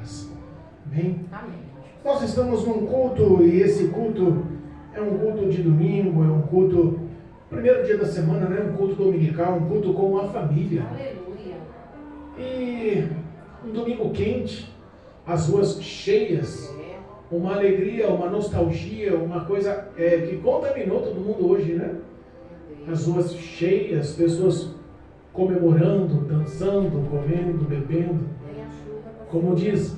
vidas. Amém? Amém. Nós estamos num culto e esse culto é um culto de domingo, é um culto, primeiro dia da semana, né? Um culto dominical, um culto com a família. Aleluia. E um domingo quente, as ruas cheias, uma alegria, uma nostalgia, uma coisa que contaminou todo mundo hoje, né? As ruas cheias, pessoas comemorando, dançando, comendo, bebendo. Como diz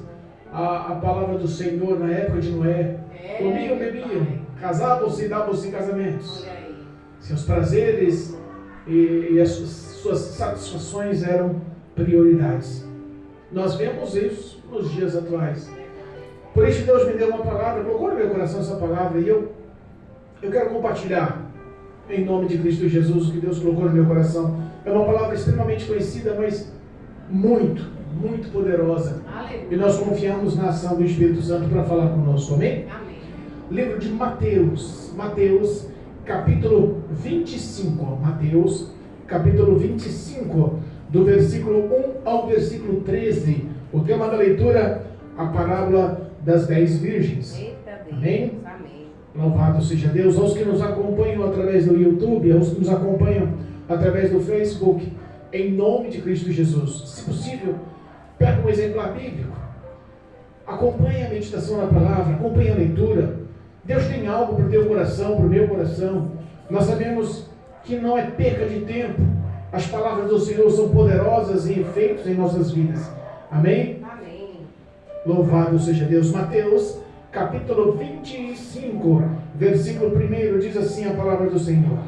a palavra do Senhor na época de Noé, comiam, bebiam, casavam-se e davam-se em casamentos. Seus prazeres e as suas satisfações eram prioridades. Nós vemos isso nos dias atuais. Por isso Deus me deu uma palavra, colocou no meu coração essa palavra, e eu quero compartilhar em nome de Cristo Jesus o que Deus colocou no meu coração. É uma palavra extremamente conhecida, mas muito, muito poderosa. Aleluia. E nós confiamos na ação do Espírito Santo para falar conosco, amém? Amém. Livro de Mateus, capítulo 25, Mateus, capítulo 25, do versículo 1 ao versículo 13, o tema da leitura, a parábola das 10 virgens. Eita Deus. Amém? Amém. Louvado seja Deus. Aos que nos acompanham através do YouTube, aos que nos acompanham através do Facebook, em nome de Cristo Jesus, se possível, pega um exemplar bíblico, acompanhe a meditação na palavra, acompanhe a leitura. Deus tem algo para o teu coração, para o meu coração. Nós sabemos que não é perca de tempo. As palavras do Senhor são poderosas e efeitos em nossas vidas. Amém? Amém. Louvado seja Deus. Mateus, capítulo 25, versículo 1, diz assim a palavra do Senhor.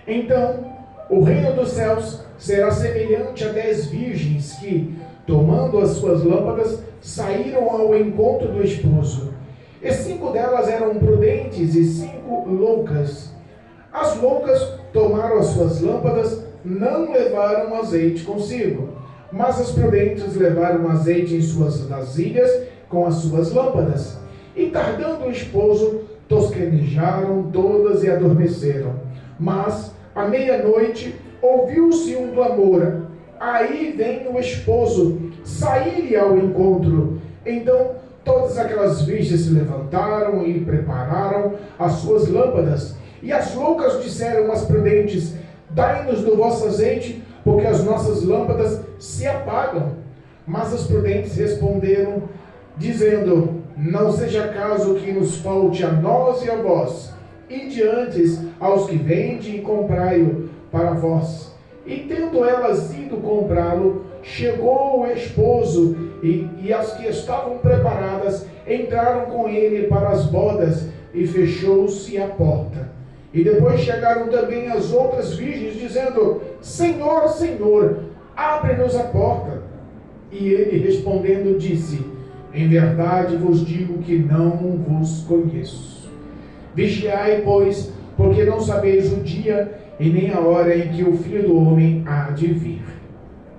Então, o reino dos céus será semelhante a 10 virgens que, tomando as suas lâmpadas, saíram ao encontro do esposo. E 5 delas eram prudentes e 5 loucas. As loucas tomaram as suas lâmpadas, não levaram azeite consigo, mas as prudentes levaram azeite em suas vasilhas com as suas lâmpadas. E tardando o esposo, tosquenejaram todas e adormeceram. Mas, à meia-noite, ouviu-se um clamor: aí vem o esposo, saí-lhe ao encontro. Então, todas aquelas virgens se levantaram e prepararam as suas lâmpadas. E as loucas disseram às prudentes: dai-nos do vosso azeite, porque as nossas lâmpadas se apagam. Mas as prudentes responderam, dizendo: não seja caso que nos falte a nós e a vós, e diante aos que vendem e comprai-o para vós. E tendo elas ido comprá-lo, chegou o esposo, e as que estavam preparadas entraram com ele para as bodas, e fechou-se a porta. E depois chegaram também as outras virgens, dizendo: Senhor, Senhor, abre-nos a porta. E ele respondendo disse: em verdade vos digo que não vos conheço. Vigiai, pois, porque não sabeis o dia e nem a hora em que o Filho do Homem há de vir.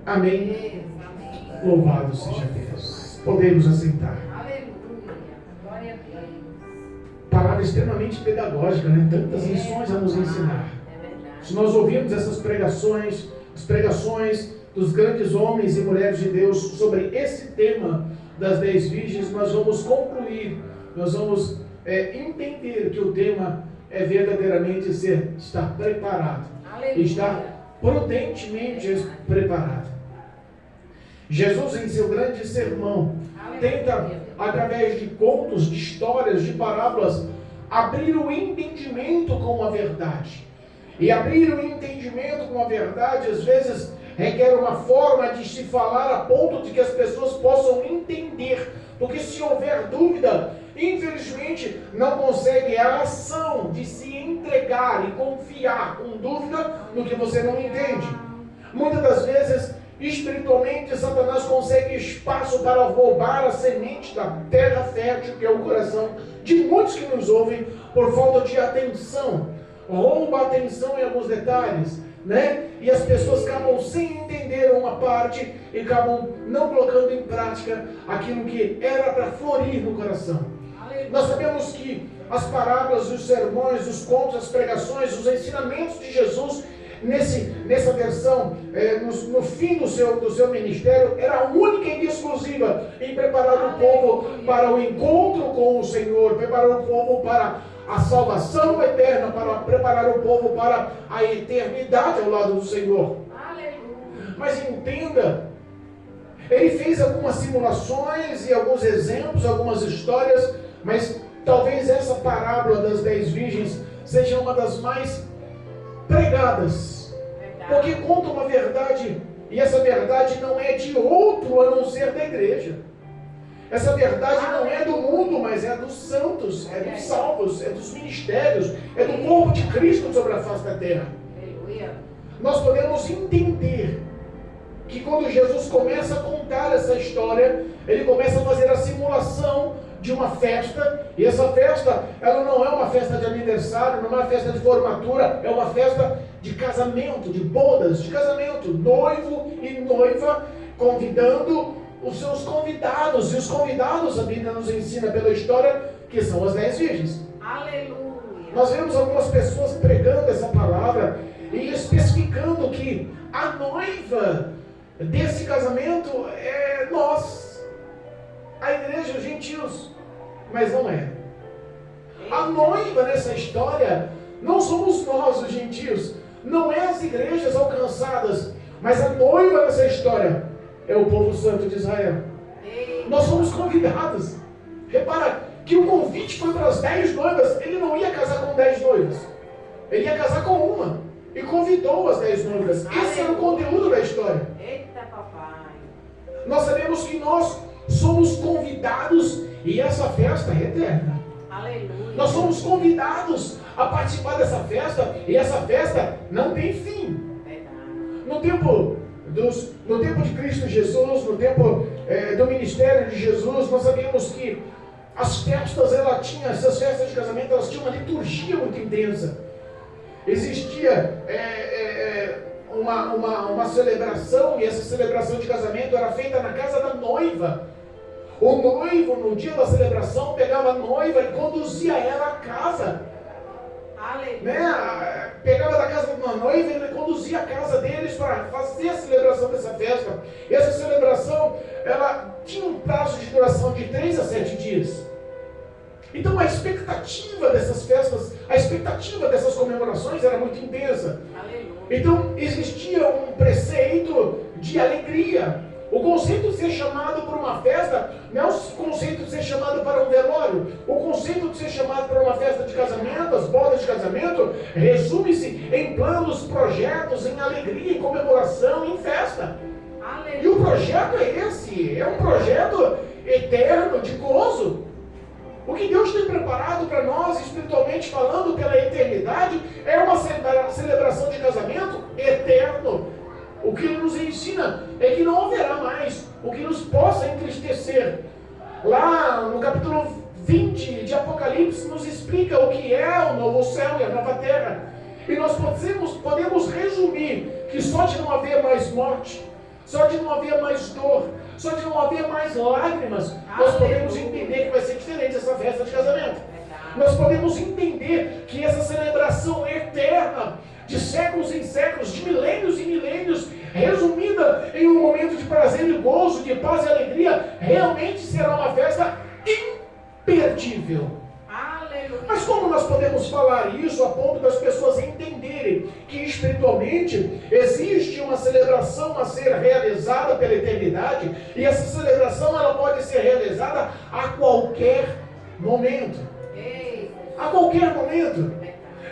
Amém. Amém. Louvado seja Deus. Podemos assentar. Aleluia. Glória a Deus. Palavra extremamente pedagógica, né? Tantas lições a nos ensinar. É verdade. Se nós ouvirmos essas pregações, as pregações dos grandes homens e mulheres de Deus sobre esse tema das 10 virgens, nós vamos concluir, nós vamos entender que o tema é verdadeiramente estar preparado, Aleluia. estar prudentemente preparado. Jesus, em seu grande sermão, tenta, através de contos, de histórias, de parábolas, abrir o entendimento com a verdade. E abrir o entendimento com a verdade, às vezes, requer uma forma de se falar a ponto de que as pessoas possam entender. Porque se houver dúvida, infelizmente, não consegue a ação de se entregar e confiar com dúvida no que você não entende. Muitas das vezes, espiritualmente, Satanás consegue espaço para roubar a semente da terra fértil, que é o coração de muitos que nos ouvem, por falta de atenção. Rouba a atenção em alguns detalhes, né? E as pessoas acabam sem entender uma parte e acabam não colocando em prática aquilo que era para florir no coração. Nós sabemos que as parábolas, os sermões, os contos, as pregações, os ensinamentos de Jesus nessa versão, no fim do seu ministério, era única e exclusiva povo para o encontro com o Senhor, preparar o povo para a salvação eterna, para preparar o povo para a eternidade ao lado do Senhor. Aleluia. Mas entenda, ele fez algumas simulações e alguns exemplos, algumas histórias, mas talvez essa parábola das 10 virgens seja uma das mais pregadas, porque conta uma verdade, e essa verdade não é de outro a não ser da igreja. Essa verdade não é do mundo, mas é dos santos, é dos salvos, é dos ministérios, é do corpo de Cristo sobre a face da terra. Nós podemos entender que quando Jesus começa a contar essa história, ele começa a fazer a simulação de uma festa, e essa festa, ela não é uma festa de aniversário, não é uma festa de formatura, é uma festa de casamento, de bodas, de casamento, noivo e noiva convidando os seus convidados, e os convidados, a Bíblia nos ensina pela história, que são as 10 virgens. Aleluia. Nós vemos algumas pessoas pregando essa palavra e especificando que a noiva desse casamento é nós, a igreja, os gentios, mas não é. A noiva nessa história não somos nós, os gentios, não é as igrejas alcançadas, mas a noiva nessa história é o povo santo de Israel. Nós somos convidados. Repara que o convite foi para as 10 noivas. Ele não ia casar com 10 noivas, ele ia casar com uma, e convidou as 10 noivas. Esse era o conteúdo da história. Eita, papai. Nós sabemos que nós somos convidados, e essa festa é eterna. Aleluia. Nós somos convidados a participar dessa festa, e essa festa não tem fim. No tempo de Cristo Jesus, no tempo do ministério de Jesus, nós sabemos que as festas, essas festas de casamento, elas tinham uma liturgia muito intensa. Existia uma celebração, e essa celebração de casamento era feita na casa da noiva. O noivo, no dia da celebração, pegava a noiva e conduzia ela à casa. Pegava da casa de uma noiva e ele conduzia a casa deles para fazer a celebração dessa festa. E essa celebração, ela tinha um prazo de duração de 3 a 7 dias. Então a expectativa dessas festas, a expectativa dessas comemorações era muito intensa. Aleluia. Então existia um preceito de alegria. O conceito de ser chamado para uma festa não é o conceito de ser chamado para um velório. O conceito de ser chamado para uma festa de casamento, as bodas de casamento, resume-se em planos, projetos, em alegria, em comemoração, em festa. Aleluia. E o projeto é esse, é um projeto eterno, de gozo. O que Deus tem preparado para nós, espiritualmente falando, pela eternidade, é uma celebração de casamento eterno. O que Ele nos ensina é que não haverá mais o que nos possa entristecer. Lá no capítulo 20 de Apocalipse nos explica o que é o novo céu e a nova terra. E nós podemos resumir que só de não haver mais morte, só de não haver mais dor, só de não haver mais lágrimas, nós podemos entender que vai ser diferente essa festa de casamento. Nós podemos entender que essa celebração eterna, de séculos em séculos, de milênios em milênios, resumida em um momento de prazer e gozo, de paz e alegria, realmente será uma festa imperdível. Aleluia. Mas como nós podemos falar isso a ponto das pessoas entenderem que espiritualmente existe uma celebração a ser realizada pela eternidade, e essa celebração ela pode ser realizada a qualquer momento. A qualquer momento.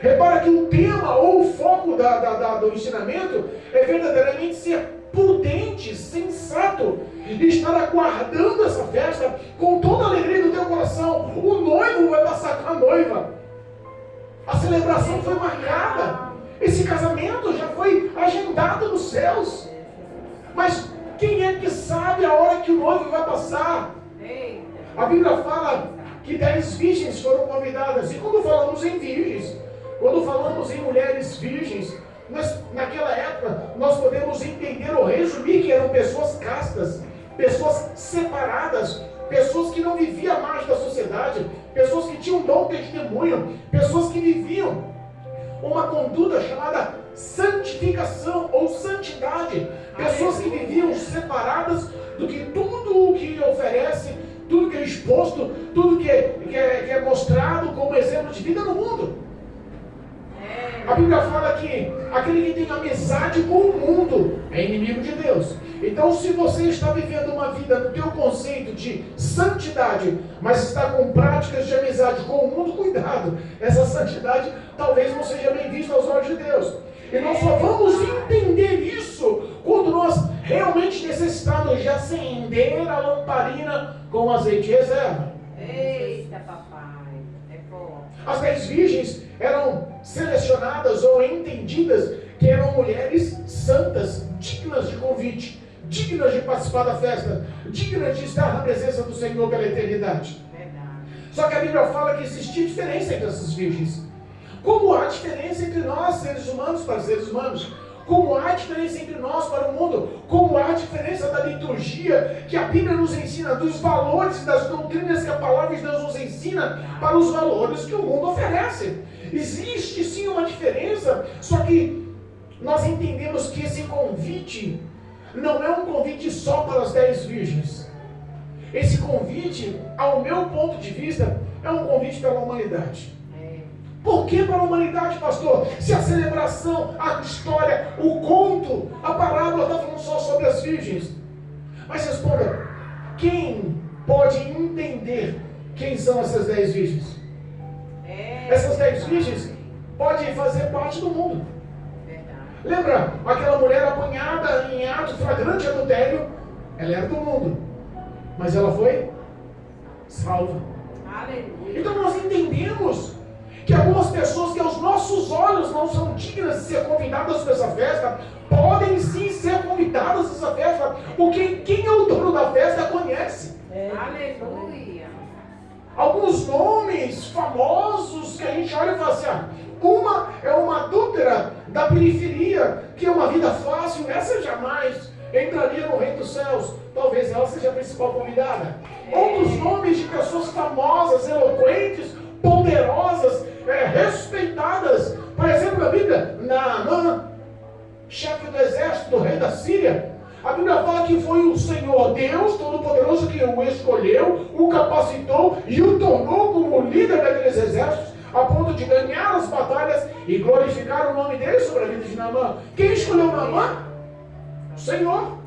Repara que o tema ou o foco do ensinamento é verdadeiramente ser prudente, sensato, e estar aguardando essa festa com toda a alegria do teu coração. O noivo vai passar com a noiva. A celebração foi marcada. Esse casamento já foi agendado nos céus. Mas quem é que sabe a hora que o noivo vai passar? A Bíblia fala que 10 virgens foram convidadas. E quando falamos em virgens, quando falamos em mulheres virgens, naquela época nós podemos entender ou resumir que eram pessoas castas, pessoas separadas, pessoas que não viviam à margem da sociedade, pessoas que tinham dom de testemunho, pessoas que viviam uma conduta chamada santificação ou santidade, pessoas que viviam separadas do que tudo o que oferece, tudo que eles exposto, tudo que é mostrado como exemplo de vida no mundo. A Bíblia fala que aquele que tem amizade com o mundo é inimigo de Deus. Então, se você está vivendo uma vida no teu conceito de santidade, mas está com práticas de amizade com o mundo, cuidado. Essa santidade talvez não seja bem vista aos olhos de Deus. E nós só vamos entender isso quando nós realmente necessitamos de acender a lamparina com azeite de reserva. Eita, papai. É bom. As 10 virgens eram selecionadas ou entendidas que eram mulheres santas, dignas de convite, dignas de participar da festa, dignas de estar na presença do Senhor pela eternidade. Verdade. Só que a Bíblia fala que existia diferença entre essas virgens. Como há diferença entre nós, seres humanos, para seres humanos, como há diferença entre nós para o mundo, como há diferença da liturgia que a Bíblia nos ensina, dos valores, das doutrinas que a palavra de Deus nos ensina, para os valores que o mundo oferece. Existe sim uma diferença, só que nós entendemos que esse convite não é um convite só para as 10 virgens. Esse convite, ao meu ponto de vista, é um convite pela humanidade. Por que para a humanidade, pastor? Se a celebração, a história, o conto, a parábola está falando só sobre as virgens. Mas responda, quem pode entender quem são essas 10 virgens? Essas 10 virgens podem fazer parte do mundo. Lembra aquela mulher apanhada em ato flagrante adultério? Ela era do mundo, mas ela foi salva. Aleluia. Então nós entendemos que algumas pessoas que aos nossos olhos não são dignas de ser convidadas para essa festa, podem sim ser convidadas para essa festa, porque quem é o dono da festa conhece. Aleluia. Alguns nomes famosos que a gente olha e fala assim, uma é uma adúltera da periferia, que é uma vida fácil, essa jamais entraria no reino dos céus. Talvez ela seja a principal convidada. Outros nomes de pessoas famosas, eloquentes, poderosas, respeitadas. Por exemplo, na Bíblia, Naamã, chefe do exército do rei da Síria, a Bíblia fala que foi o Senhor Deus Todo-Poderoso que o escolheu, o capacitou e o tornou como líder daqueles exércitos, a ponto de ganhar as batalhas e glorificar o nome dele sobre a vida de Naamã. Quem escolheu Naamã? O Senhor.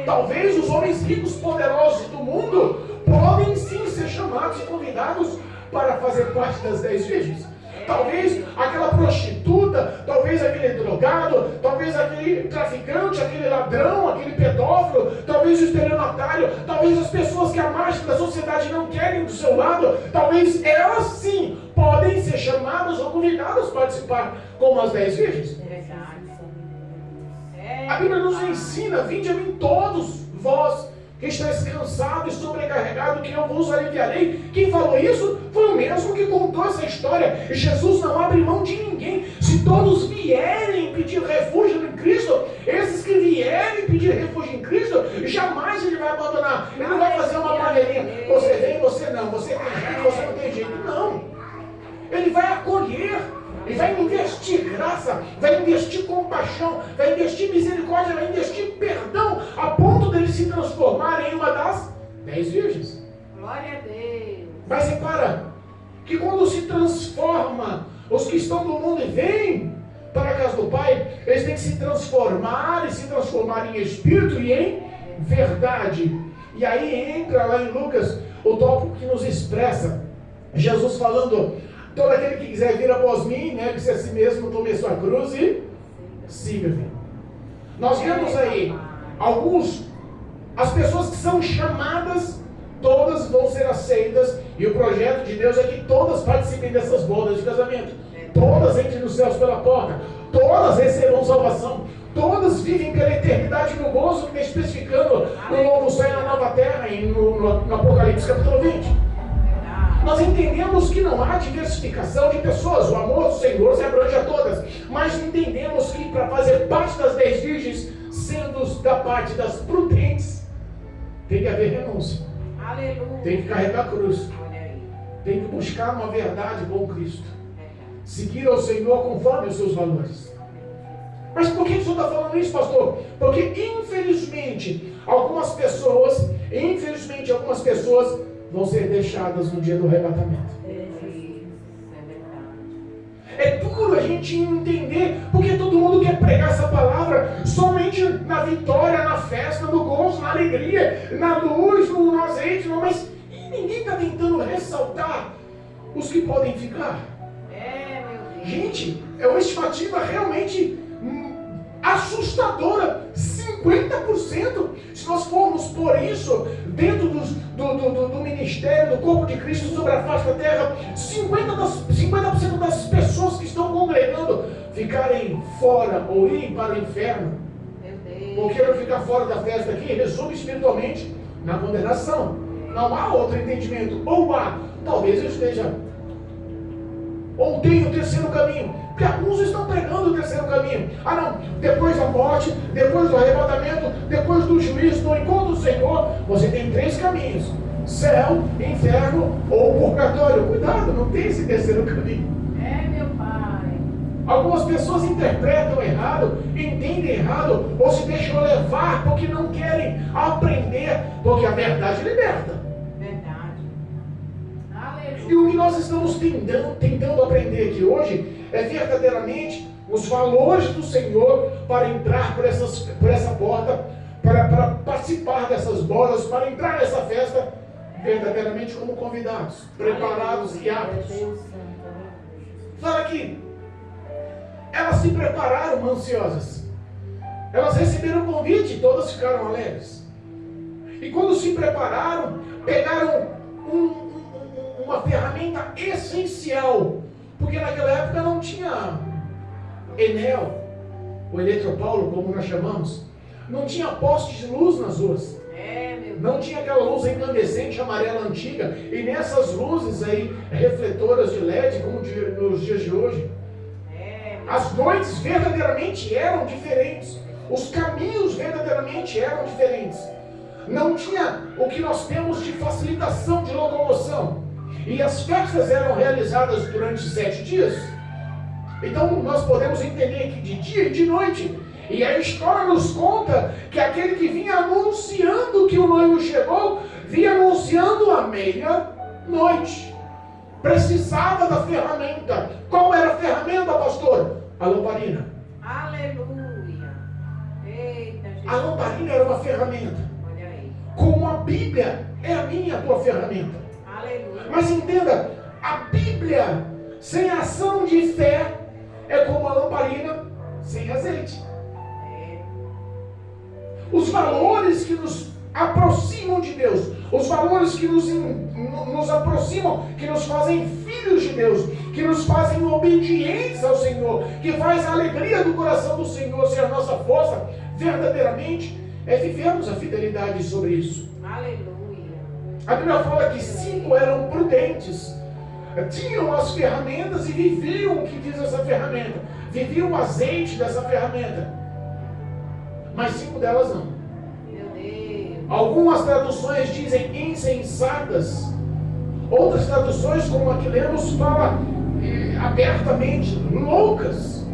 Talvez os homens ricos poderosos do mundo podem sim ser chamados e convidados para fazer parte das 10 virgens. Talvez aquela prostituta, talvez aquele drogado, talvez aquele traficante, aquele ladrão, aquele pedófilo, talvez o estelionatário, talvez as pessoas que a margem da sociedade não querem do seu lado, talvez elas sim podem ser chamadas ou convidadas a participar como as 10 virgens. A Bíblia nos ensina, vinde a mim todos vós que estáis cansados e sobrecarregados, que eu vos aliviarei. Quem falou isso foi o mesmo que contou essa história. Jesus não abre mão de ninguém. Se todos vierem pedir refúgio em Cristo, esses que vierem pedir refúgio em Cristo, jamais ele vai abandonar. Ele não vai fazer uma panelinha. Você vem, você não. Você tem jeito, você não tem jeito. Não. Ele vai acolher. Ele vai investir graça, vai investir compaixão, vai investir misericórdia, vai investir perdão, a ponto dele se transformar em uma das 10 virgens. Glória a Deus. Mas repara, que quando se transforma, os que estão no mundo e vêm para a casa do Pai, eles têm que se transformar e se transformar em espírito e em verdade. E aí entra lá em Lucas o tópico que nos expressa, Jesus falando: todo aquele que quiser vir após mim, negue-se a si mesmo, tome a sua cruz e siga-me. Nós vemos aí as pessoas que são chamadas, todas vão ser aceitas, e o projeto de Deus é que todas participem dessas bodas de casamento. Todas entrem nos céus pela porta, todas recebam salvação, todas vivem pela eternidade no gozo que está especificando no novo céu e na nova terra, e no Apocalipse capítulo 20. Nós entendemos que não há diversificação de pessoas, o amor do Senhor se abrange a todas, mas entendemos que para fazer parte das 10 virgens, sendo da parte das prudentes, tem que haver renúncia. Aleluia. Tem que carregar a cruz, tem que buscar uma verdade com Cristo, seguir ao Senhor conforme os seus valores. Mas por que o senhor está falando isso, pastor? Porque infelizmente algumas pessoas, infelizmente, algumas pessoas vão ser deixadas no dia do arrebatamento. É duro a gente entender, porque todo mundo quer pregar essa palavra somente na vitória, na festa, no gozo, na alegria, na luz, no azeite, mas ninguém está tentando ressaltar os que podem ficar. Meu Deus. Gente, é uma estimativa realmente assustadora. 50%, se nós formos por isso dentro do ministério, do corpo de Cristo sobre a face da terra, 50% das pessoas que estão congregando ficarem fora ou irem para o inferno. Meu Deus. Porque eu ficar fora da festa aqui resume espiritualmente na condenação. Não há outro entendimento. Ou há, talvez eu esteja, ou tem o terceiro caminho. Porque alguns estão pregando o terceiro caminho. Ah não, depois da morte, depois do arrebatamento, depois do juízo, do encontro do Senhor, você tem 3 caminhos: céu, inferno ou purgatório. Cuidado, não tem esse terceiro caminho. Meu Pai. Algumas pessoas interpretam errado, entendem errado, ou se deixam levar porque não querem aprender, porque a verdade liberta. Verdade. Aleluia. E o que nós estamos tentando aprender aqui hoje é verdadeiramente os valores do Senhor para entrar por essa porta, para participar dessas bodas, para entrar nessa festa verdadeiramente como convidados, preparados e aptos. Fala aqui, elas se prepararam ansiosas, elas receberam o convite e todas ficaram alegres. E quando se prepararam, pegaram uma ferramenta essencial, porque naquela época não tinha Enel, o Eletropaulo, como nós chamamos, não tinha postes de luz nas ruas, não tinha aquela luz incandescente amarela antiga, e nessas luzes aí refletoras de LED, como nos dias de hoje. As noites verdadeiramente eram diferentes, os caminhos verdadeiramente eram diferentes. Não tinha o que nós temos de facilitação de locomoção. E as festas eram realizadas durante 7 dias. Então nós podemos entender que de dia e de noite. E a história nos conta que aquele que vinha anunciando que o noivo chegou, vinha anunciando a meia-noite. Precisava da ferramenta. Qual era a ferramenta, pastor? A lamparina. Aleluia. Eita, Jesus. A lamparina era uma ferramenta. Olha aí. Como a Bíblia é a minha, a tua ferramenta. Aleluia. Mas entenda, a Bíblia sem ação de fé é como a lamparina sem azeite. Os valores que nos aproximam de Deus, os valores que nos aproximam, que nos fazem filhos de Deus, que nos fazem obedientes ao Senhor, que faz a alegria do coração do Senhor ser a nossa força, verdadeiramente, é vivermos a fidelidade sobre isso. Aleluia. A Bíblia fala que 5 eram prudentes, tinham as ferramentas e viviam o que diz essa ferramenta, viviam o azeite dessa ferramenta, mas 5 delas não. Meu Deus. Algumas traduções dizem insensatas, outras traduções, como a que lemos, fala abertamente loucas.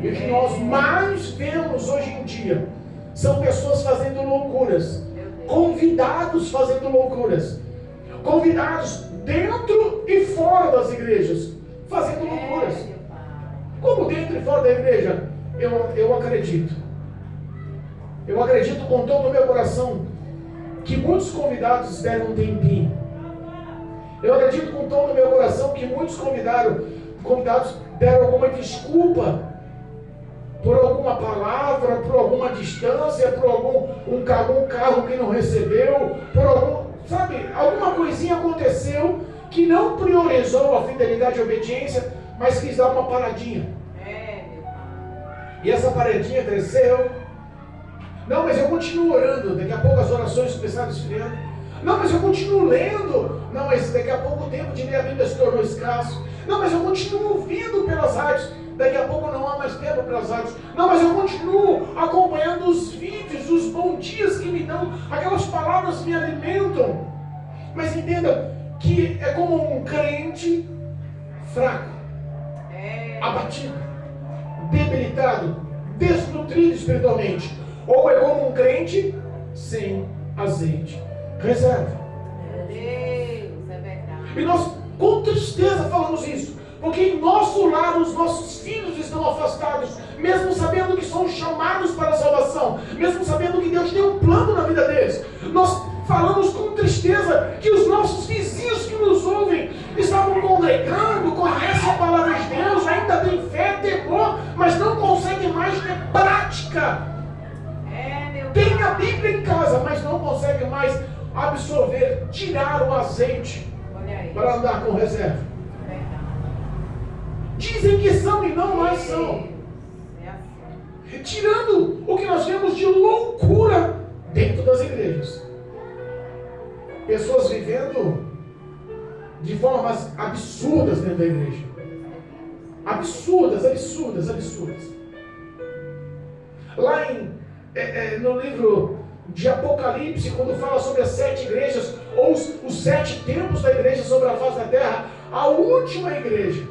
E o que nós mais vemos hoje em dia são pessoas fazendo loucuras, convidados fazendo loucuras, convidados dentro e fora das igrejas fazendo loucuras. Como dentro e fora da igreja? Eu acredito com todo o meu coração que muitos convidados deram um tempinho. Eu acredito com todo o meu coração que muitos convidados deram alguma desculpa por alguma palavra, por alguma distância, por um carro que não recebeu, por alguma coisinha aconteceu que não priorizou a fidelidade e a obediência, mas quis dar uma paradinha. Meu Pai. E essa paradinha cresceu. Não, mas eu continuo orando. Daqui a pouco as orações começaram a esfriar. Não, mas eu continuo lendo. Não, mas daqui a pouco o tempo de ler a Bíblia se tornou escasso. Não, mas eu continuo ouvindo pelas rádios. Daqui a pouco não há mais tempo pelas rádios. Não, mas eu continuo acompanhando os vídeos, os bons dias que me dão. Aquelas palavras me alimentam. Mas entenda que é como um crente fraco, abatido, debilitado, desnutrido espiritualmente. Ou é como um crente sem azeite. reserva. Meu Deus, é verdade. E nós, com tristeza, falamos isso. Porque em nosso lar os nossos filhos estão afastados, mesmo sabendo que são chamados para a salvação, mesmo sabendo que Deus tem um plano na vida deles. Nós falamos com tristeza que os nossos vizinhos que nos ouvem estavam congregando, conhecem a palavra de Deus, ainda têm fé, temor, mas não conseguem mais ter prática. Tem a Bíblia em casa, mas não conseguem mais absorver, tirar o azeite para andar com reserva. Dizem que são e não mais são. Tirando o que nós vemos de loucura dentro das igrejas. Pessoas vivendo de formas absurdas dentro da igreja. Absurdas. Lá no livro de Apocalipse, quando fala sobre as 7 igrejas, ou os 7 tempos da igreja sobre a face da terra, a última igreja,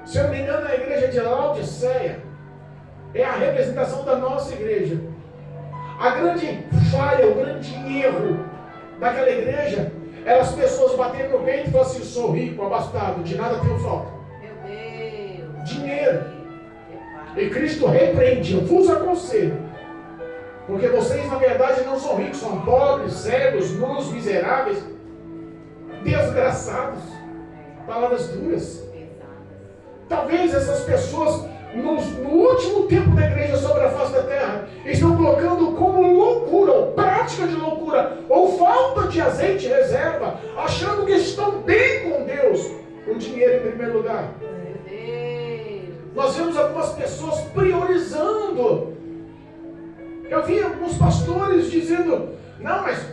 se eu não me engano, é a igreja de Laodiceia, é a representação da nossa igreja. A grande falha, o grande erro daquela igreja era as pessoas baterem no peito e falarem assim: sou rico, abastado, de nada tenho falta. Meu Deus. Dinheiro. E Cristo repreende, eu vos aconselho, porque vocês na verdade não são ricos, são pobres, cegos, nus, miseráveis, desgraçados. Palavras duras. Talvez essas pessoas no último tempo da igreja sobre a face da terra estão colocando como loucura, ou prática de loucura, ou falta de azeite reserva, achando que estão bem com Deus, o dinheiro em primeiro lugar. Nós vemos algumas pessoas priorizando. Eu vi alguns pastores dizendo: não, mas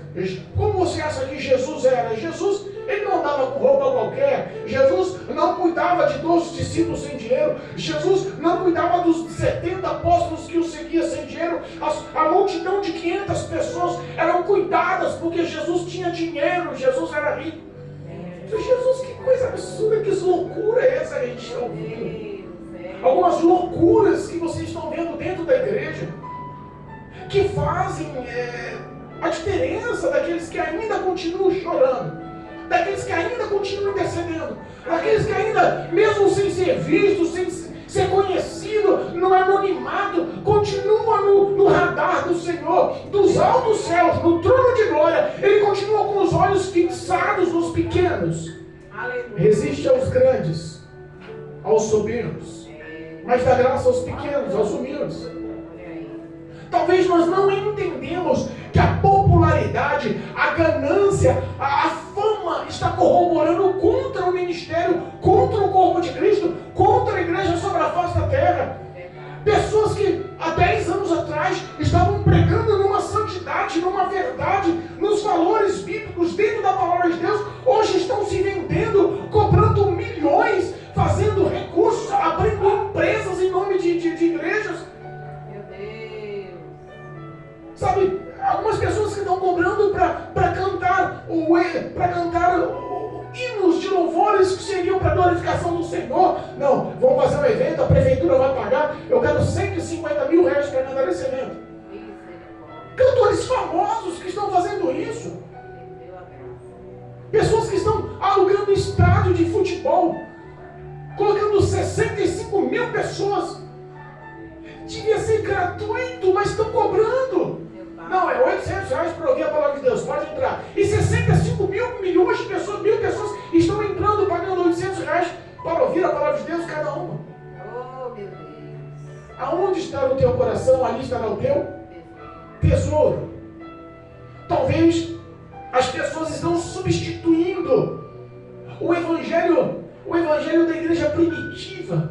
como você acha que Jesus era? Jesus, ele não andava com roupa qualquer. Jesus não cuidava de 12 discípulos sem dinheiro. Jesus não cuidava dos 70 apóstolos que o seguiam sem dinheiro. A multidão de 500 pessoas eram cuidadas porque Jesus tinha dinheiro, Jesus era rico. Jesus, que coisa absurda, que loucura é essa que a gente está ouvindo? Algumas loucuras que vocês estão vendo dentro da igreja, que fazem a diferença daqueles que ainda continuam chorando, daqueles que ainda continuam intercedendo, daqueles que ainda, mesmo sem ser visto, sem ser conhecido, no anonimato, continuam no radar do Senhor, dos altos céus, no trono de glória. Ele continua com os olhos fixados nos pequenos. Aleluia. Resiste aos grandes, aos soberbos, mas dá graça aos pequenos, aos humildes. Talvez nós não entendemos que a popularidade, a ganância, a fama está corroborando contra o ministério, contra o corpo de Cristo, contra a igreja sobre a face da terra. Pessoas que há 10 anos atrás estavam pregando numa santidade, numa verdade, nos valores bíblicos dentro da palavra de Deus, hoje estão se vendendo, cobrando milhões, fazendo recursos, abrindo empresas em nome de igrejas. Sabe, algumas pessoas que estão cobrando para cantar hinos de louvores que seriam para glorificação do Senhor. Não, vamos fazer um evento, a prefeitura vai pagar, eu quero 150 mil reais para cantar esse evento. Cantores famosos que estão fazendo isso. Pessoas que estão alugando estádio de futebol, colocando 65 mil pessoas. Devia ser gratuito, mas estão cobrando. Não, é 800 reais para ouvir a palavra de Deus, pode entrar. E 65 milhões de pessoas, mil pessoas estão entrando, pagando 800 reais para ouvir a palavra de Deus, cada uma. Oh, meu Deus. Aonde está o teu coração, ali estará o teu tesouro. Talvez as pessoas estão substituindo o evangelho da igreja primitiva,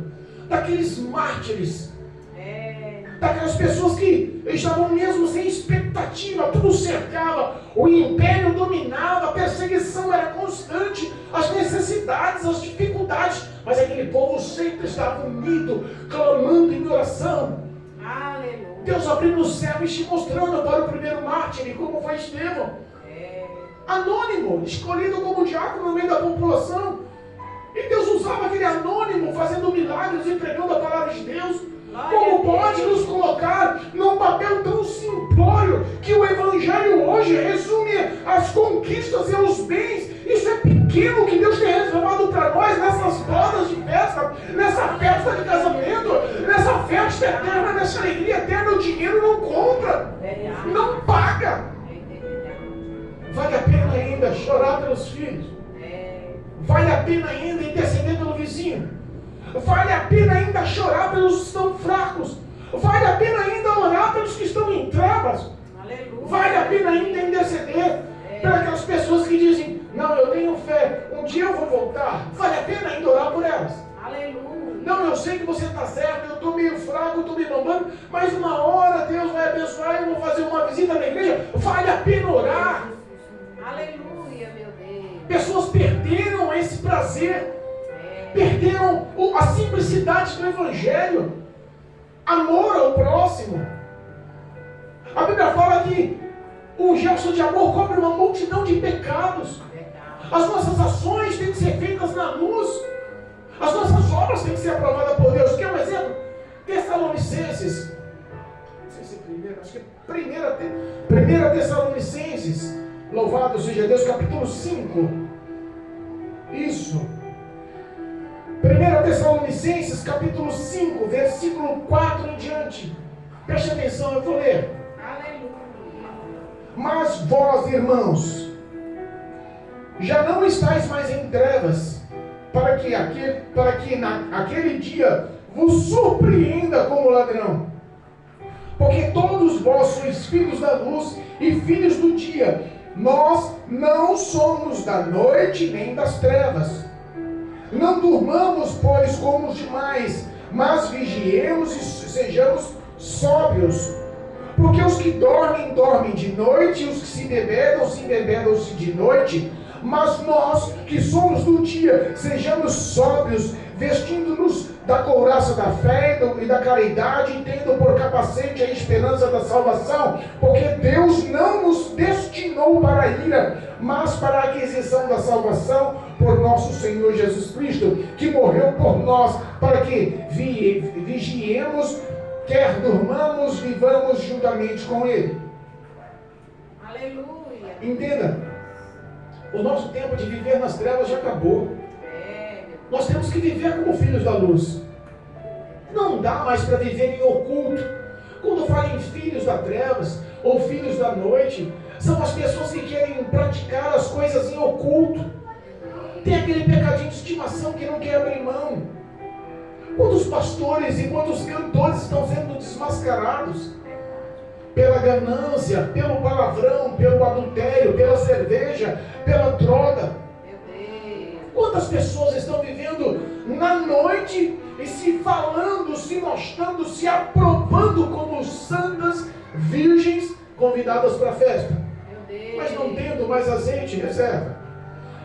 daqueles mártires, daquelas pessoas que estavam mesmo sem expectativa, tudo cercava, o império dominava, a perseguição era constante, as necessidades, as dificuldades, mas aquele povo sempre estava unido, clamando em oração. Aleluia. Deus abrindo o céu e te mostrando para o primeiro mártir, como foi Estevão. Anônimo, escolhido como diácono no meio da população. E Deus usava aquele anônimo fazendo milagres e pregando a palavra de Deus. Como pode nos colocar num papel tão simplório que o Evangelho hoje resume as conquistas e os bens. Isso é pequeno que Deus tem reservado para nós nessas bodas de festa, nessa festa de casamento, nessa festa eterna, nessa alegria eterna. O dinheiro não compra, não paga. Vale a pena ainda chorar pelos filhos. Vale a pena ainda interceder pelo vizinho. Vale a pena ainda chorar pelos que estão fracos. Vale a pena ainda orar pelos que estão em trevas. Aleluia. Vale a pena ainda interceder para aquelas pessoas que dizem: não, eu tenho fé, um dia eu vou voltar. Vale a pena ainda orar por elas. Aleluia. Não, eu sei que você está certo, eu estou meio fraco, eu estou me bombando, mas uma hora Deus vai abençoar e eu vou fazer uma visita na igreja. Vale a pena orar. Aleluia, meu Deus. Pessoas perderam esse prazer, perderam a simplicidade do Evangelho, amor ao próximo. A Bíblia fala que o gesto de amor cobre uma multidão de pecados. As nossas ações têm que ser feitas na luz. As nossas obras têm que ser aprovadas por Deus. Quer um exemplo? Tessalonicenses. Não sei se é primeiro, acho que é primeira Tessalonicenses. Louvado seja Deus, capítulo 5. Isso. 1 Tessalonicenses, capítulo 5, versículo 4 em diante. Preste atenção, eu vou ler. Aleluia. Mas vós, irmãos, já não estáis mais em trevas, para que naquele dia vos surpreenda como ladrão. Porque todos vós sois filhos da luz e filhos do dia. Nós não somos da noite nem das trevas. Não durmamos, pois, como os demais, mas vigiemos e sejamos sóbrios. Porque os que dormem, dormem de noite, e os que se embebedam-se de noite. Mas nós, que somos do dia, sejamos sóbrios, vestindo-nos da couraça da fé e da caridade, e tendo por capacete a esperança da salvação. Porque Deus não nos destinou para a ira, mas para a aquisição da salvação por nosso Senhor Jesus Cristo, que morreu por nós, para que vigiemos, quer durmamos, vivamos juntamente com Ele. Aleluia. Entenda, o nosso tempo de viver nas trevas já acabou. Nós temos que viver como filhos da luz. Não dá mais para viver em oculto. Quando eu falo em filhos das trevas ou filhos da noite, são as pessoas que querem praticar as coisas em oculto. Tem aquele pecadinho de estimação que não quer abrir mão. Quantos pastores e quantos cantores estão sendo desmascarados pela ganância, pelo palavrão, pelo adultério, pela cerveja, pela droga? Quantas pessoas estão vivendo na noite e se falando, se mostrando, se aprovando como santas virgens convidadas para a festa, mas não tendo mais azeite em reserva?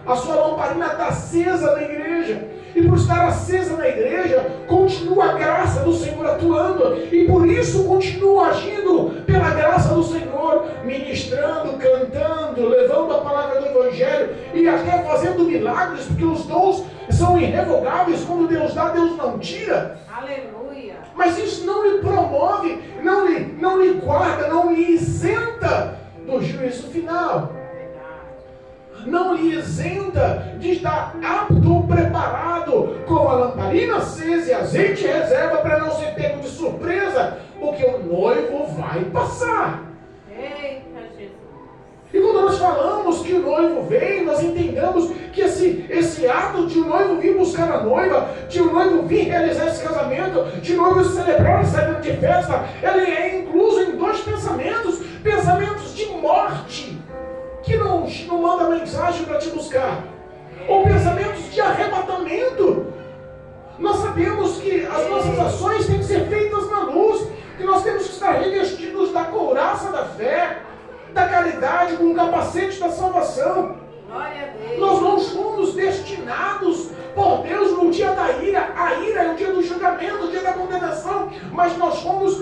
A sua lamparina está acesa na igreja, e por estar acesa na igreja, continua a graça do Senhor atuando, e por isso continua agindo pela graça do Senhor, ministrando, cantando, levando a palavra do Evangelho, e até fazendo milagres, porque os dons são irrevogáveis. Quando Deus dá, Deus não tira. Aleluia. Mas isso não lhe promove, não lhe guarda, não lhe isenta do juízo final. Não lhe isenta de estar apto, preparado, com a lamparina acesa e azeite em reserva, para não ser pego de surpresa, porque o noivo vai passar. Eita, Jesus. E quando nós falamos que o noivo vem, nós entendemos que esse ato de o noivo vir buscar a noiva, de o noivo vir realizar esse casamento, de o noivo celebrar essa grande festa, ele é incluso em dois pensamentos: pensamentos de morte, que não manda mensagem para te buscar, ou pensamentos de arrebatamento. Nós sabemos que as nossas ações têm que ser feitas na luz, que nós temos que estar revestidos da couraça da fé, da caridade, com o capacete da salvação. Glória a Deus. Nós não somos destinados por Deus no dia da ira. A ira é o dia do julgamento, o dia da condenação, mas nós fomos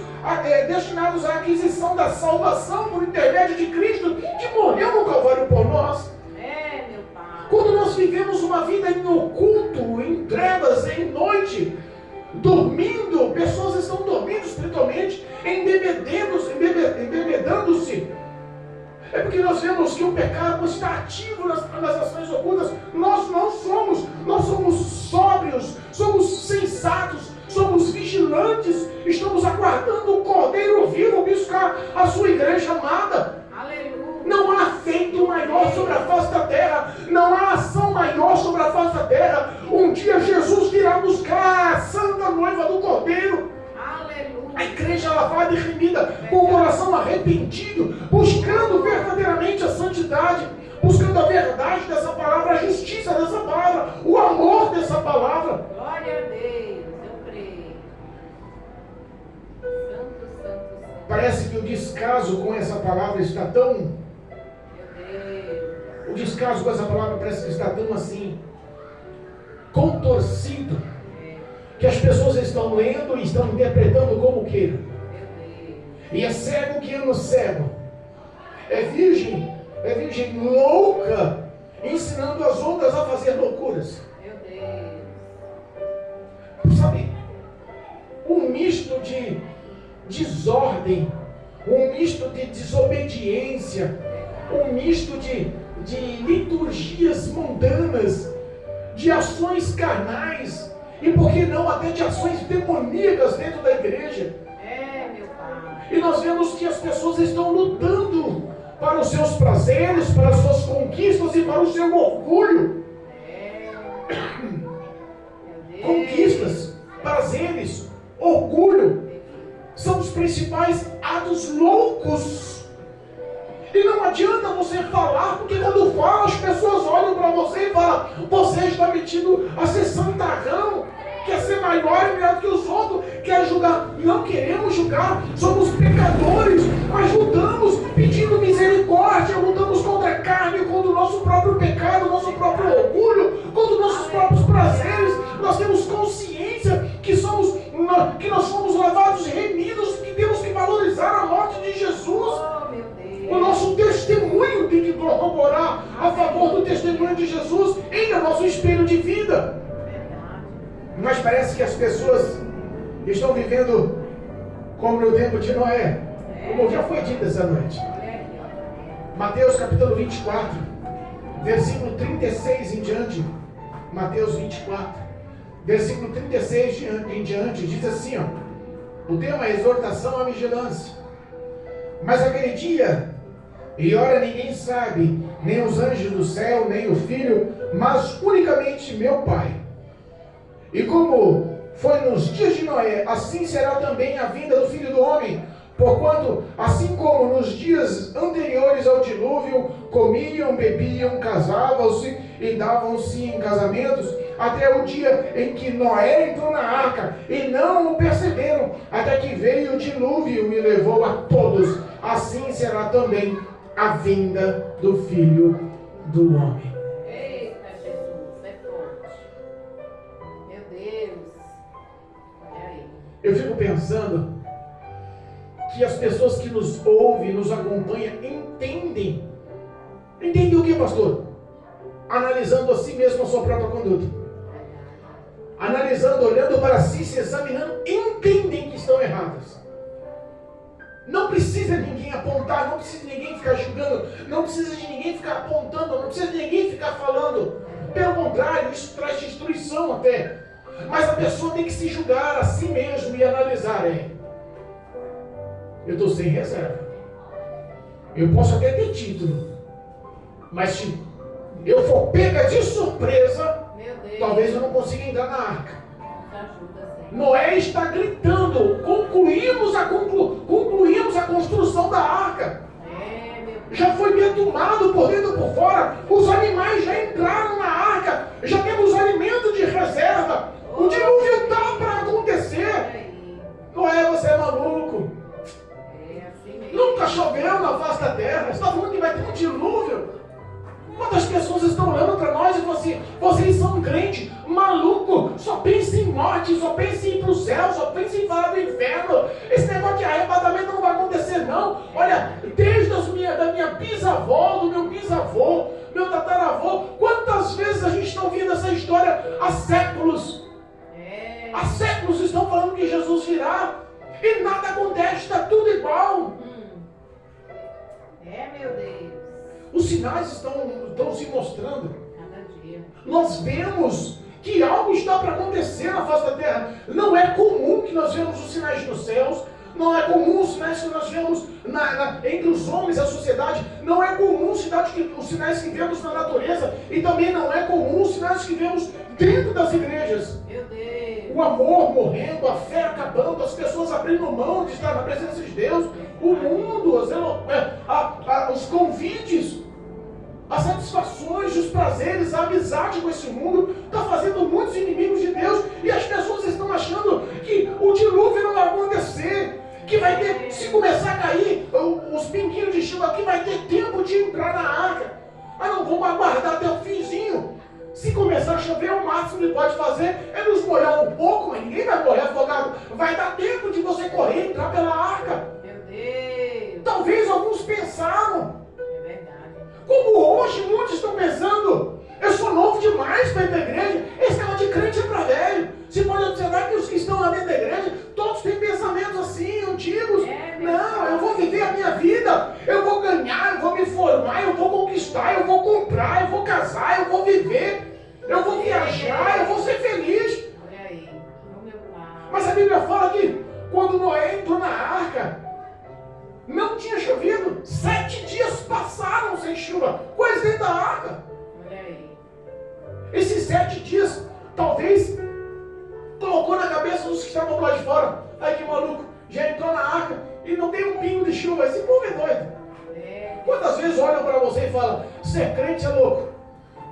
destinados à aquisição da salvação por intermédio de Cristo, que morreu no Calvário por nós. Meu Pai. Quando nós vivemos uma vida em oculto, em trevas, em noite, dormindo, pessoas estão dormindo espiritualmente, embebedando-se É porque nós vemos que o pecado está ativo nas ações ocultas. Nós somos sóbrios, somos sensatos, somos vigilantes, estamos aguardando o Cordeiro vivo buscar a sua igreja amada. Aleluia. Não há feito maior sobre a face da terra, não há ação maior sobre a face da terra. Um dia Jesus virá buscar a santa noiva do Cordeiro. Aleluia. A igreja lavada e remida, com o coração arrependido, buscando verdadeiramente a santidade, buscando a verdade dessa palavra, a justiça dessa palavra, o amor dessa palavra. Glória a Deus, eu creio. Santo, santo, santo. Parece que o descaso com essa palavra está tão... Meu Deus. O descaso com essa palavra parece que está tão assim, contorcido, que as pessoas estão lendo e estão interpretando como queiram. E é cego que ama cego. É virgem louca, ensinando as outras a fazer loucuras. Meu Deus. Sabe, um misto de desordem, um misto de desobediência, um misto de liturgias mundanas, de ações carnais, e por que não até de ações demoníacas dentro da igreja. Meu Pai. E nós vemos que as pessoas estão lutando para os seus prazeres, para as suas conquistas e para o seu orgulho. Meu Deus. Conquistas, prazeres, orgulho são os principais atos loucos. E não adianta você falar, porque quando fala as pessoas olham para você e falam: você está metido a ser santarrão, quer ser maior e melhor do que os outros, quer julgar. Não queremos julgar, somos pecadores, mas lutamos pedindo misericórdia, lutamos contra a carne, contra o nosso próprio pecado, nosso próprio orgulho, contra os nossos próprios prazeres. Nós temos consciência que nós fomos lavados e remidos, que temos que valorizar a morte de Jesus. Oh, meu Deus. O nosso testemunho tem que corroborar a favor do testemunho de Jesus em nosso espelho de vida. Mas parece que as pessoas estão vivendo como no tempo de Noé, como já foi dito essa noite. Mateus capítulo 24, versículo 36 em diante. Mateus 24, versículo 36 em diante, diz assim, ó, o tema é exortação à vigilância. Mas aquele dia e hora ninguém sabe, nem os anjos do céu, nem o Filho, mas unicamente meu Pai. E como foi nos dias de Noé, assim será também a vinda do Filho do Homem. Porquanto, assim como nos dias anteriores ao dilúvio, comiam, bebiam, casavam-se e davam-se em casamentos, até o dia em que Noé entrou na arca, e não o perceberam, até que veio o dilúvio e levou a todos. Assim será também a vinda do Filho do Homem. Eita, Jesus, é forte. Meu Deus. Olha aí. Eu fico pensando que as pessoas que nos ouvem, nos acompanham, entendem. Entendem o que, pastor? Analisando a si mesmo a sua própria conduta. Analisando, olhando para si, se examinando, entendem que estão erradas. Não precisa ninguém apontar, não precisa de ninguém ficar julgando, não precisa de ninguém ficar apontando, não precisa de ninguém ficar falando. Pelo contrário, isso traz destruição até. Mas a pessoa tem que se julgar a si mesmo e analisar. Eu estou sem reserva. Eu posso até ter título, mas se eu for pega de surpresa, talvez eu não consiga entrar na arca. Noé está gritando, concluímos a construção da arca. Já foi betumado por dentro e por fora. Os animais já entraram na arca. Já temos alimento de reserva. O dilúvio está para acontecer. Noé, você é maluco. Nunca choveu na face da terra. Você está falando que vai ter um dilúvio? Quantas pessoas estão olhando para nós e falam assim: vocês são crentes, maluco, só pensa em morte, só pensa em ir para o céu, só pensa em falar do inferno. Esse negócio de arrebatamento não vai acontecer não. Olha, desde da minha bisavó, do meu bisavô, meu tataravô, quantas vezes a gente está ouvindo essa história há séculos? Há séculos estão falando que Jesus virá e nada acontece, está tudo igual. meu Deus. Os sinais estão se mostrando. Cada dia. Nós vemos que algo está para acontecer na face da terra. Não é comum que nós vemos os sinais nos céus. Não é comum os sinais que nós vemos entre os homens e a sociedade. Não é comum os sinais que vemos na natureza. E também não é comum os sinais que vemos dentro das igrejas. Meu Deus. O amor morrendo, a fé acabando, as pessoas abrindo mão de estar na presença de Deus. O mundo, os convites, as satisfações, os prazeres, a amizade com esse mundo está fazendo muitos inimigos de Deus. E as pessoas estão achando que o dilúvio não vai acontecer. Que vai ter, se começar a cair os pinguinhos de chuva aqui, vai ter tempo de entrar na arca. Ah, não, vamos aguardar até o finzinho. Se começar a chover, o máximo que pode fazer é nos molhar um pouco, mas ninguém vai morrer afogado. Vai dar tempo de você correr e entrar pela arca. Meu Deus. Talvez alguns pensaram, É verdade. como hoje muitos estão pensando, eu sou novo demais para ir para a igreja, esse cara de crente é para velho. Você pode observar que os que estão lá dentro da igreja, todos têm pensamentos assim, antigos. Não, eu vou viver a minha vida, eu vou ganhar, eu vou me formar, eu vou conquistar, eu vou comprar, eu vou casar, eu vou viver, eu vou viajar, eu vou ser feliz. Olha aí. O meu pai. Mas a Bíblia fala que quando Noé entrou na arca, não tinha chovido, 7 dias passaram sem chuva, coisa dentro da arca. Olha aí. Esses 7 dias, talvez, colocou na cabeça dos que estavam lá de fora. Ai, que maluco, já entrou na arca e não tem um pingo de chuva. Esse povo é doido. É. Quantas vezes olham para você e falam, ser crente é louco,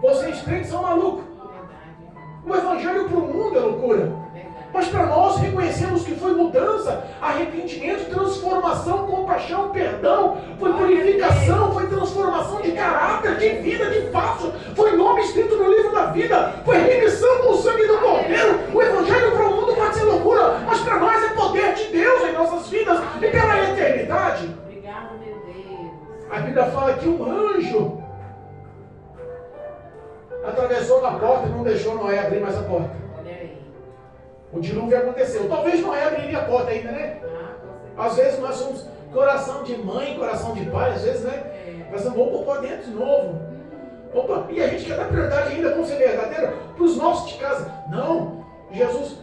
vocês crentes são malucos. Verdade. O evangelho para o mundo é loucura. Verdade. Mas para nós reconhecemos que foi mudança, arrependimento, transformação, compaixão, perdão, foi purificação, foi transformação de caráter, de vida, de passo, foi nome escrito no livro da vida, foi remissão com o sangue do Cordeiro. O evangelho para o mundo pode ser loucura, mas para nós é poder de Deus em nossas vidas e pela eternidade. Obrigado, meu Deus. A Bíblia fala que um anjo atravessou na porta e não deixou Noé abrir mais a porta. Olha aí. O dilúvio aconteceu. Talvez Noé abriria a porta ainda, né? Ah, com certeza. Às vezes nós somos coração de mãe, coração de pai, às vezes, né? É. Nós vamos pôr dentro de novo. Opa, e a gente quer dar prioridade ainda, vamos ser verdadeiro, para os nossos de casa. Não, Jesus,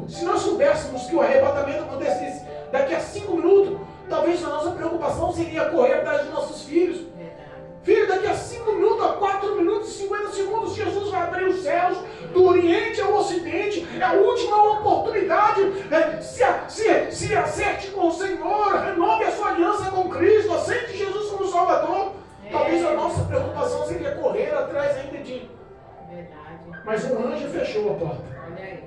se nós soubéssemos que o arrebatamento acontecesse daqui a 5 minutos, talvez a nossa preocupação seria correr atrás dos nossos filhos. Verdade. Filho, daqui a 5 minutos, a 4 minutos e 50 segundos, Jesus vai abrir os céus, do Oriente ao Ocidente, é a última oportunidade. Se acerte com o Senhor, renove a sua aliança com Cristo, aceite Jesus como Salvador. Talvez a nossa preocupação seria correr atrás ainda de. Verdade. Mas um anjo fechou a porta. Olha aí.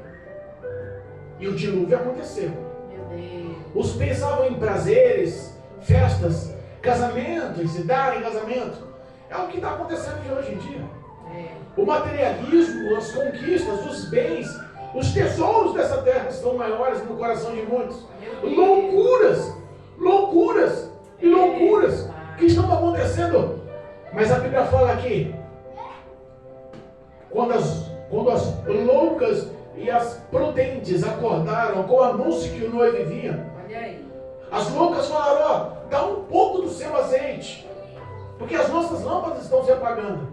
E o dilúvio aconteceu. Meu Deus. Os pensavam em prazeres, festas, casamentos e dar em casamento. É o que está acontecendo de hoje em dia. É. O materialismo, as conquistas, os bens, os tesouros dessa terra estão maiores no coração de muitos. Loucuras, loucuras e loucuras que estão acontecendo. Mas a Bíblia fala aqui, quando as loucas e as prudentes acordaram com o anúncio que o noivo vinha, Olha aí. as loucas falaram, ó, dá um pouco do seu azeite, porque as nossas lâmpadas estão se apagando.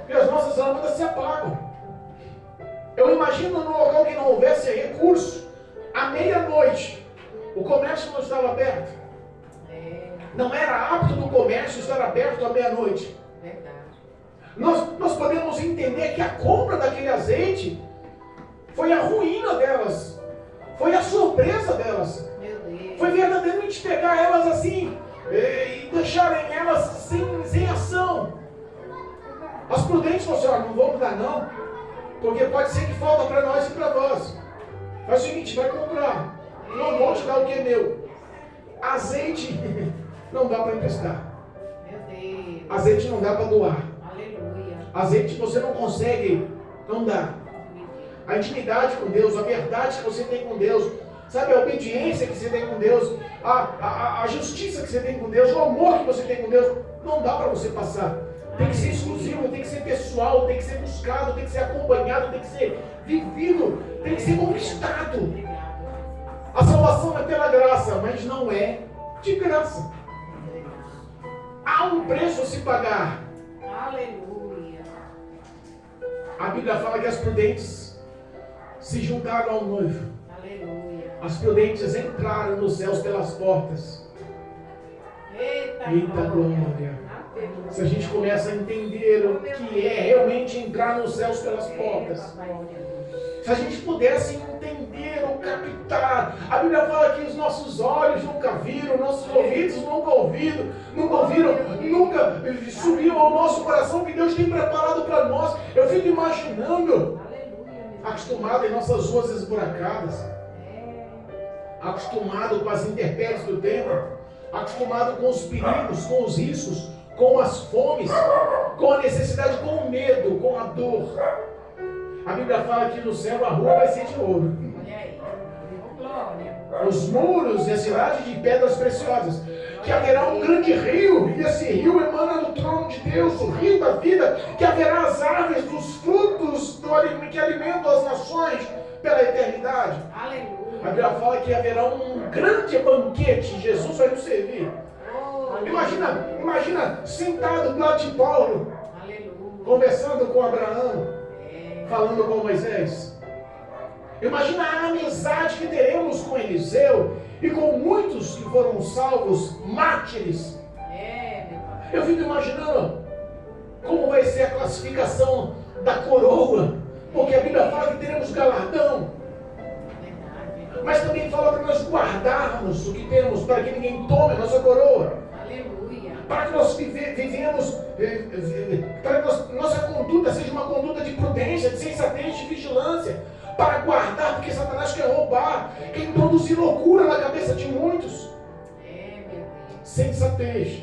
E as nossas lâmpadas se apagam. Eu imagino num local que não houvesse recurso, à meia-noite, o comércio não estava aberto. Não era apto do comércio estar aberto à meia-noite. Verdade. Nós podemos entender que a compra daquele azeite foi a ruína delas, foi a surpresa delas, Meu Deus. foi verdadeiramente pegar elas assim e deixarem elas sem ação. As prudentes falaram assim, ó, não vamos dar não, porque pode ser que falta para nós e para vós. Faz o seguinte, vai comprar, não vou te dar o que é meu. Azeite não dá para emprestar, Meu Deus. azeite não dá para doar, Aleluia. azeite você não consegue, não dá. A intimidade com Deus, a verdade que você tem com Deus, sabe, a obediência que você tem com Deus, a justiça que você tem com Deus, o amor que você tem com Deus, não dá para você passar. Tem que ser exclusivo, tem que ser pessoal, tem que ser buscado, tem que ser acompanhado, tem que ser vivido, tem que ser conquistado. Obrigado. A salvação é pela graça, mas não é de graça. Há um preço a se pagar. Aleluia. A Bíblia fala que as prudentes se juntaram ao noivo. Aleluia. As prudentes entraram nos céus pelas portas. Eita glória. Se a gente começa a entender o que é realmente entrar nos céus pelas portas. Se a gente pudesse entender ou captar. A Bíblia fala que os nossos olhos nunca viram, nossos ouvidos nunca ouviram, nunca subiu ao nosso coração o que Deus tem preparado para nós. Eu fico imaginando, acostumado em nossas ruas esburacadas, acostumado com as intempéries do tempo, acostumado com os perigos, com os riscos, com as fomes, com a necessidade, com o medo, com a dor. A Bíblia fala que no céu a rua vai ser de ouro. Olha aí. Glória. Os muros e a cidade de pedras preciosas. Que haverá um grande rio, e esse rio emana do trono de Deus, o rio da vida, que haverá as árvores dos frutos que alimentam as nações pela eternidade. Aleluia. A Bíblia fala que haverá um grande banquete, Jesus vai nos servir. Imagina sentado do lado de Paulo, Aleluia. conversando com Abraão, falando com Moisés. Imagina a amizade que teremos com Eliseu e com muitos que foram salvos, mártires. Eu fico imaginando como vai ser a classificação da coroa, porque a Bíblia fala que teremos galardão. Mas também fala para nós guardarmos o que temos, para que ninguém tome a nossa coroa. Aleluia. Para que nós vivemos, para que nossa conduta seja uma conduta de prudência, de sensatez, de vigilância, para guardar, porque Satanás quer roubar, quer introduzir loucura na cabeça de muitos. Meu Deus. Sensatez,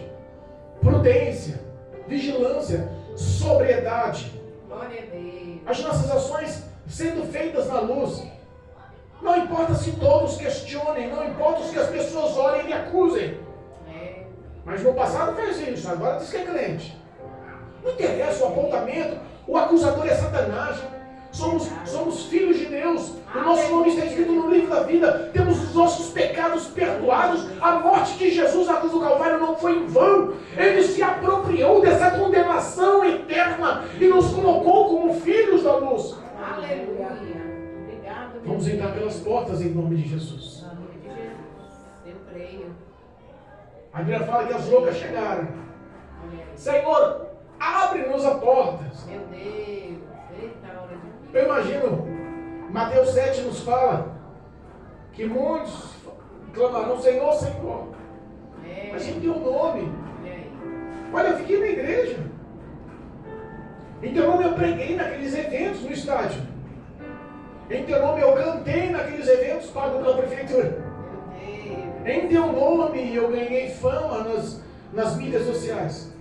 prudência, vigilância, sobriedade. Glória a Deus. As nossas ações sendo feitas na luz. Não importa se todos questionem, não importa se as pessoas olhem e acusem. Mas no passado fez isso, agora diz que é crente. Não interessa o apontamento, o acusador é Satanás. Somos filhos de Deus. O nosso nome está escrito no livro da vida. Temos os nossos pecados perdoados. A morte de Jesus na cruz do Calvário não foi em vão. Ele se apropriou dessa condenação eterna e nos colocou como filhos da luz. Aleluia. Obrigado. Vamos entrar pelas portas em nome de Jesus. Em nome de Jesus. Eu creio. A Bíblia fala que as loucas chegaram. Olha aí. Senhor, abre-nos as portas. Meu Deus. Eita hora de Eu imagino, Mateus 7 nos fala que muitos clamarão, Senhor, Senhor. A gente tem um nome. Olha aí. Olha, eu fiquei na igreja. Em teu nome eu preguei naqueles eventos no estádio. Em teu nome eu cantei naqueles eventos pagos pela prefeitura. Meu Deus. Em teu nome eu ganhei fama nas mídias sociais.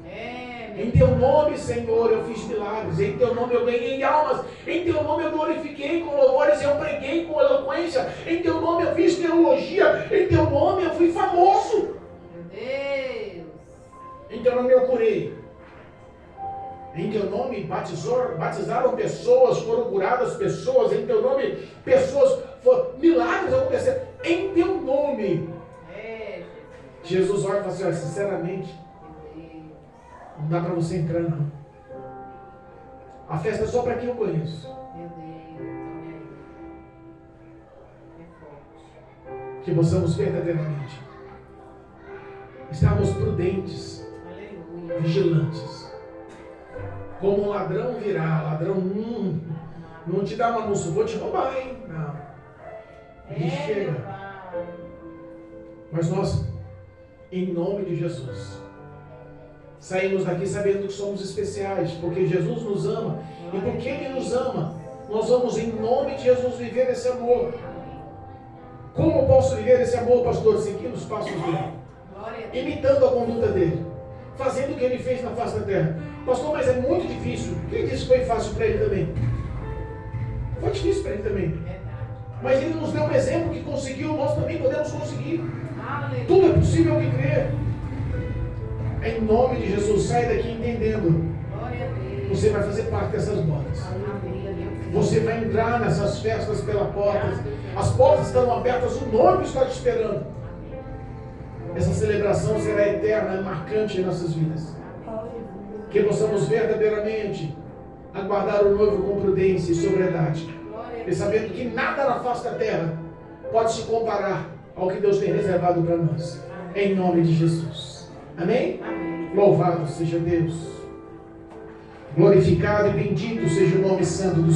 Em teu nome, Senhor, eu fiz milagres. Em teu nome eu ganhei almas. Em teu nome eu glorifiquei com louvores. Eu preguei com eloquência. Em teu nome eu fiz teologia. Em teu nome eu fui famoso. Meu Deus. Em teu nome eu curei. Em teu nome batizaram pessoas, foram curadas pessoas. Em teu nome milagres aconteceram. Em teu nome. Jesus olha e fala assim, olha, sinceramente, não dá para você entrar, não. A festa é só para quem eu conheço. Meu Deus, olha aí. É forte. Que possamos verdadeiramente estarmos prudentes, Aleluia. vigilantes. Como um ladrão virá, ladrão não te dá uma anúncio, vou te roubar, hein? Não. Ele chega. Meu Pai. Mas nós, em nome de Jesus, saímos daqui sabendo que somos especiais, porque Jesus nos ama. E porque Ele nos ama, nós vamos em nome de Jesus viver esse amor. Como eu posso viver esse amor, pastor? Seguindo os passos dele, Glória a Deus. imitando a conduta dele, fazendo o que Ele fez na face da terra. Pastor, mas é muito difícil. Quem disse que foi fácil para Ele também? Foi difícil para Ele também. Verdade. Mas Ele nos deu um exemplo que conseguiu, nós também podemos conseguir. Aleluia. Tudo é possível que crer. Em nome de Jesus, sai daqui entendendo. Glória a Deus. Você vai fazer parte dessas bodas. Amém. Você vai entrar nessas festas pela porta. As portas estão abertas, o noivo está te esperando. essa celebração será eterna e marcante em nossas vidas. Que possamos verdadeiramente aguardar o noivo com prudência e sobriedade, e sabendo que nada na face da terra pode se comparar ao que Deus tem reservado para nós. Em nome de Jesus. Amém? Amém. Louvado seja Deus. Glorificado e bendito seja o nome santo do